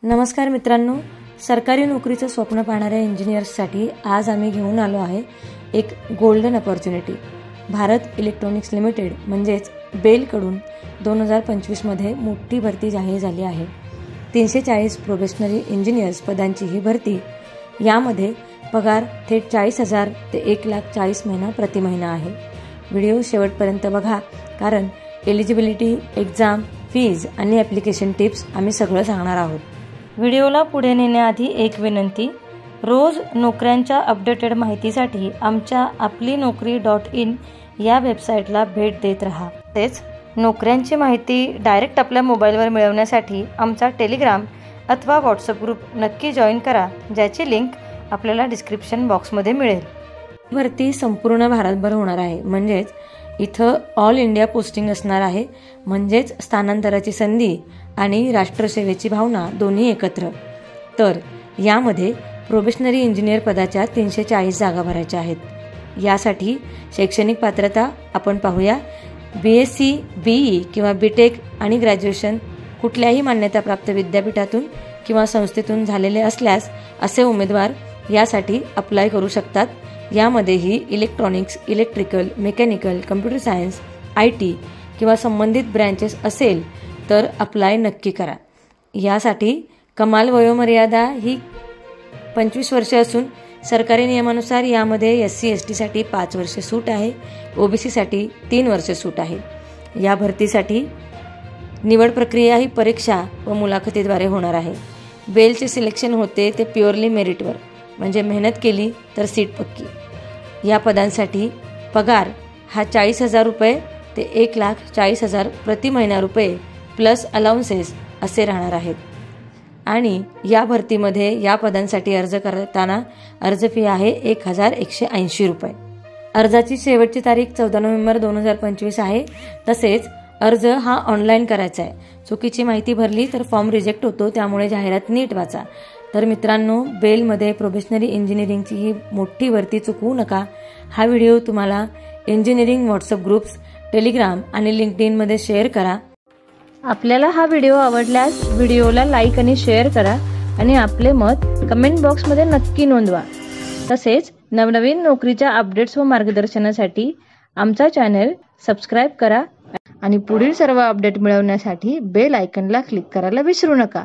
नमस्कार मित्रांनो, सरकारी नोकरीचं स्वप्न पाहणाऱ्या इंजिनियर्ससाठी आज आम्ही घेऊन आलो आहे एक golden opportunity. Bharat electronics limited म्हणजेच बेलकडून 2025 मध्ये मोठी भरती जाहीर झाली आहे। 340 प्रोबेशनरी इंजिनियर्स पदांची ही भरती, यामध्ये पगार थेट 40,000 ते 1,40,000 महिना प्रति महिना आहे। व्हिडिओ शेवटपर्यंत बघा, कारण एलिजिबिलिटी, एग्जाम, फीज आणि ॲप्लिकेशन टिप्स आम्ही सगळं सांगणार आहोत। व्हिडिओला पुढे नेण्याआधी एक विनंती, रोज नोकऱ्यांच्या अपडेटेड माहितीसाठी आमच्या आपलीनोकरी.in या वेबसाईटला भेट देत राहा। तेच नोकऱ्यांची माहिती डायरेक्ट आपल्या मोबाईलवर मिळवण्यासाठी आमचा टेलिग्राम अथवा व्हॉट्सअप ग्रुप नक्की जॉईन करा, ज्याची लिंक आपल्याला डिस्क्रिप्शन बॉक्समध्ये मिळेल। भरती संपूर्ण भारतभर होणार आहे, म्हणजेच इथं ऑल इंडिया पोस्टिंग असणार आहे, म्हणजेच स्थानांतराची संधी आणि राष्ट्रसेवेची भावना दोन्ही एकत्र। तर यामध्ये प्रोबेशनरी इंजिनियर पदाच्या 340 जागा भरायच्या आहेत। यासाठी शैक्षणिक पात्रता आपण पाहूया। BSc, BE किंवा BTech आणि ग्रॅज्युएशन कुठल्याही मान्यताप्राप्त विद्यापीठातून किंवा संस्थेतून झालेले असल्यास असे उमेदवार यासाठी अप्लाय करू शकतात। यामध्येही electronics, electrical, mechanical, computer science, IT किंवा संबंधित ब्रँचेस असेल तर अप्लाय नक्की करा। यासाठी कमाल वयोमर्यादा ही 25 वर्षे असून सरकारी नियमानुसार यामध्ये SC ST साठी 5 वर्षे सूट आहे, OBC साठी 3 वर्षे सूट आहे। या भरतीसाठी निवड प्रक्रिया ही परीक्षा व मुलाखतीद्वारे होणार आहे। बेलचे सिलेक्शन होते ते प्युअरली मेरिटवर, म्हणजे मेहनत केली तर सीट पक्की। या पदांसाठी पगार हा 40,000 रुपये ते 1,40,000 प्रति महिना रुपये प्लस अलाउन्सेस असे राहणार आहेत। आणि या भरतीमध्ये या पदांसाठी अर्ज करताना अर्ज फी आहे 1,180 रुपये। अर्जाची शेवटची तारीख 14 नोव्हेंबर 2025 आहे। तसेच अर्ज हा ऑनलाईन करायचा आहे। चुकीची माहिती भरली तर फॉर्म रिजेक्ट होतो, त्यामुळे जाहिरात नीट वाचा। तर मित्रांनो, बेलमध्ये प्रोबेशनरी इंजिनिअरिंगची ही मोठी भरती चुकवू नका। हा व्हिडिओ तुम्हाला इंजिनिअरिंग व्हॉट्सअप ग्रुप्स, टेलिग्राम आणि लिंक्डइन मध्ये शेअर करा। आपल्याला हा व्हिडिओ आवडल्यास व्हिडिओला लाईक आणि शेअर करा आणि आपले मत कमेंट बॉक्समध्ये नक्की नोंदवा। तसेच नवनवीन नोकरीच्या अपडेट्स व मार्गदर्शनासाठी आमचा चॅनल सबस्क्राईब करा आणि पुढील सर्व अपडेट मिळवण्यासाठी बेल आयकॉनला क्लिक करायला विसरू नका।